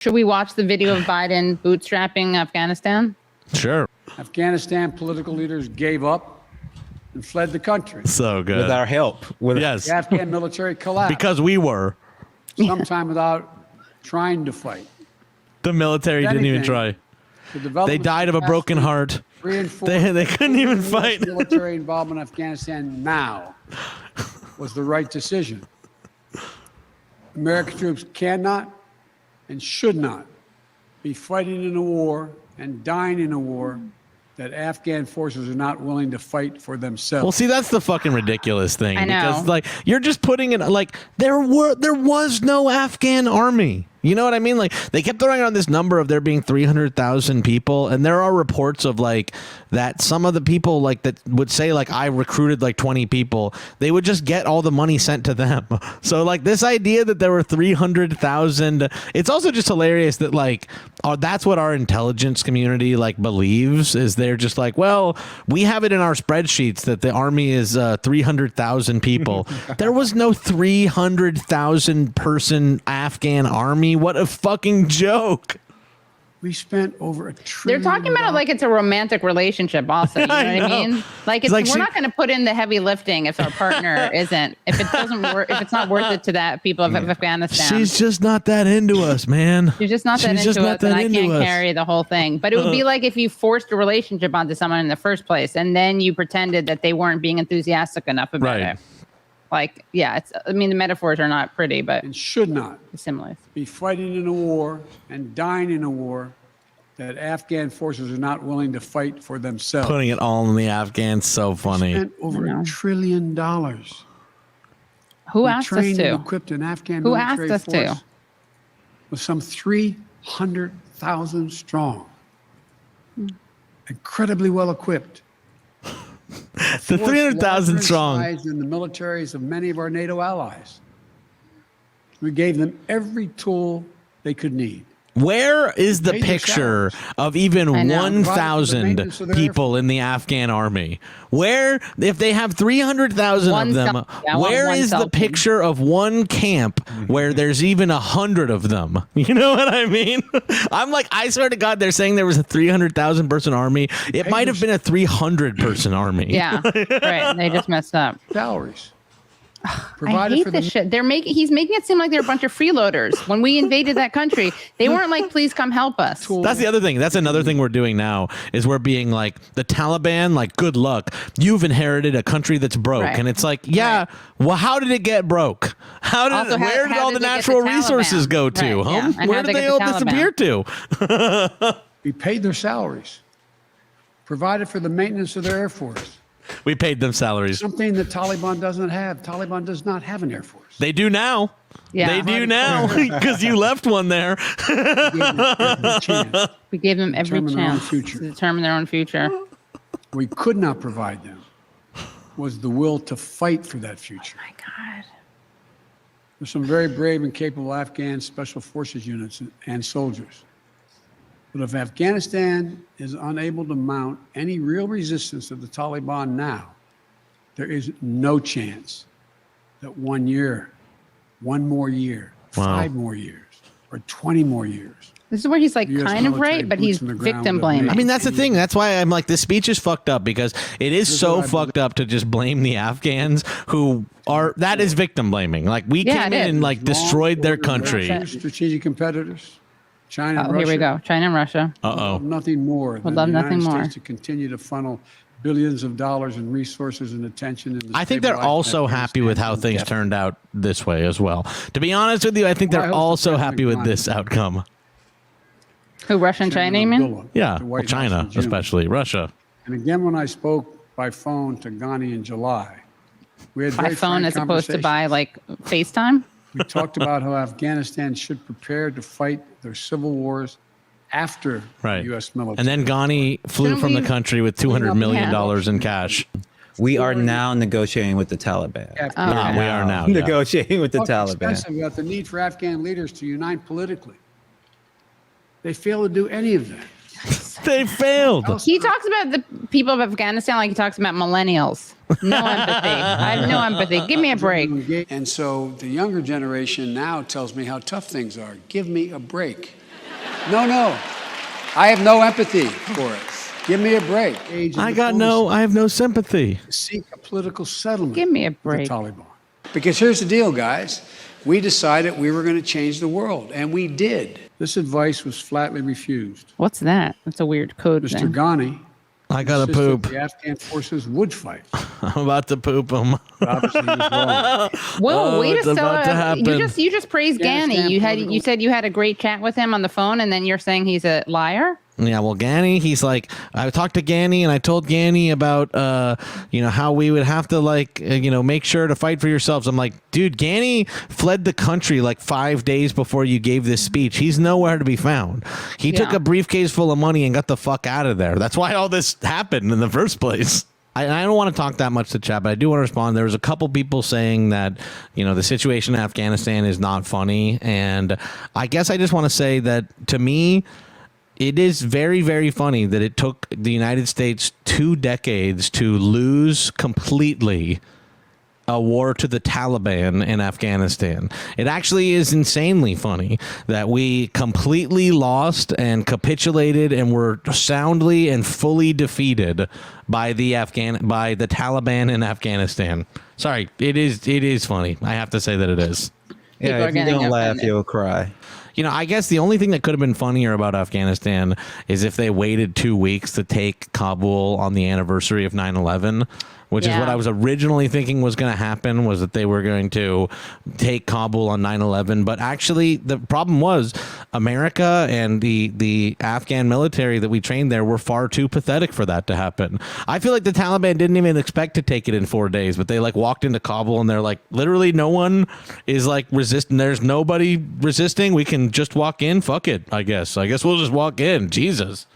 Should we watch the video of Biden bootstrapping Afghanistan? Sure. Afghanistan political leaders gave up and fled the country. So good. With our help. Yes. The Afghan military collapsed. Because we were. Sometime without trying to fight. The military didn't even try. They died of a broken heart. They couldn't even fight. Military involvement in Afghanistan now was the right decision. American troops cannot and should not be fighting in a war and dying in a war that Afghan forces are not willing to fight for themselves. Well, see, that's the fucking ridiculous thing. I know. Because, like, you're just putting it, like, there was no Afghan army. You know what I mean? Like, they kept throwing around this number of there being 300,000 people, and there are reports of, like, that some of the people, like, that would say, like, I recruited, like, 20 people, they would just get all the money sent to them. So, like, this idea that there were 300,000, it's also just hilarious that, like, that's what our intelligence community, like, believes, is they're just like, well, we have it in our spreadsheets that the army is 300,000 people. There was no 300,000 person Afghan army. What a fucking joke. We spent over $1 trillion. They're talking about it like it's a romantic relationship also. You know what I mean? Like, we're not going to put in the heavy lifting if our partner isn't. If it doesn't work, if it's not worth it to that people of Afghanistan. She's just not that into us, man. She's just not that into us, and I can't carry the whole thing. But it would be like if you forced a relationship onto someone in the first place, and then you pretended that they weren't being enthusiastic enough about it. Like, yeah, I mean, the metaphors are not pretty, but and should not similar. Be fighting in a war and dying in a war that Afghan forces are not willing to fight for themselves. Putting it all on the Afghans, so funny. We spent over $1 trillion. Who asked us to? Equipped an Afghan Who military asked us force to? with some 300,000 strong, incredibly well equipped. The 300,000 strong. In the militaries of many of our NATO allies. We gave them every tool they could need. Where is the picture of even 1,000 people in the Afghan army? Where, if they have 300,000 of them, where is the picture of one camp where there's even 100 of them? You know what I mean? I'm like, I swear to God, they're saying there was a 300,000 person army. It might have been a 300 person army. Yeah, right. They just messed up. Salaries. I hate this shit. He's making it seem like they're a bunch of freeloaders. When we invaded that country, they weren't like, please come help us. That's the other thing. That's another thing we're doing now is we're being like the Taliban, like, good luck. You've inherited a country that's broke. Right. And it's like, yeah, well, how did it get broke? Where did all the natural resources go to? Right, yeah. Where did they all disappear to? We paid their salaries, provided for the maintenance of their Air Force. We paid them salaries. Something that Taliban doesn't have. Taliban does not have an Air Force. They do now. Yeah. They do now because you left one there. We gave them every chance to determine their own future. We could not provide them was the will to fight for that future. Oh my God. There's some very brave and capable Afghan special forces units and soldiers. But if Afghanistan is unable to mount any real resistance to the Taliban now, there is no chance that 1 year, 1 more year, 5 more years, or 20 more years. This is where he's like kind of right, but he's victim blaming. I mean, that's the thing. That's why I'm like, this speech is fucked up because it is so fucked up to just blame the Afghans who are, that is victim blaming. Like, we came in and like destroyed their country. Strategic competitors. China and Russia. Here we go. China and Russia. Nothing more than love the nothing United more. States to continue to funnel billions of dollars in resources and attention. I think they're also happy with how things turned out this way as well. To be honest with you, I think they're also happy with this outcome. Who, Russia and China, you mean? Yeah, well, China, especially Russia. And again, when I spoke by phone to Ghani in July, we had by phone as opposed to by like FaceTime. We talked about how Afghanistan should prepare to fight their civil wars after the U.S. military. And then Ghani flew from the country with $200 million in cash. We are now negotiating with the Taliban. We are now negotiating with the Taliban. About the need for Afghan leaders to unite politically. They fail to do any of that. They failed. He talks about the people of Afghanistan like he talks about millennials. No empathy. I have no empathy. Give me a break. And so the younger generation now tells me how tough things are. Give me a break. No. I have no empathy for it. Give me a break. I have no sympathy. Seek a political settlement. Give me a with break. the Taliban. Because here's the deal, guys. We decided we were going to change the world, and we did. This advice was flatly refused. What's that? That's a weird code Mr. thing. Ghani. I gotta insisted poop. The Afghan forces would fight. I'm about to poop him. But obviously, he was wrong. Whoa, wait it's a about to second. happen. You just praised Afghanistan Ghani. You said you had a great chat with him on the phone, and then you're saying he's a liar? Yeah, well, Ghani, he's like, I talked to Ghani and I told Ghani about, how we would have to make sure to fight for yourselves. I'm like, dude, Ghani fled the country like 5 days before you gave this speech. He's nowhere to be found. He took a briefcase full of money and got the fuck out of there. That's why all this happened in the first place. I don't want to talk that much to chat, but I do want to respond. There was a couple people saying that, the situation in Afghanistan is not funny. And I guess I just want to say that to me, it is very, very funny that it took the United States 2 decades to lose completely a war to the Taliban in Afghanistan. It actually is insanely funny that we completely lost and capitulated and were soundly and fully defeated by the Taliban in Afghanistan. Sorry, it is funny. I have to say that it is. Yeah, if you don't laugh, you'll cry. I guess the only thing that could have been funnier about Afghanistan is if they waited 2 weeks to take Kabul on the anniversary of 9/11, which is what I was originally thinking was going to happen, was that they were going to take Kabul on 9/11. But actually, the problem was America and the Afghan military that we trained there were far too pathetic for that to happen. I feel like the Taliban didn't even expect to take it in 4 days, but they walked into Kabul and they're like, literally no one is resisting. There's nobody resisting. We can just walk in. Fuck it, I guess. I guess we'll just walk in. Jesus.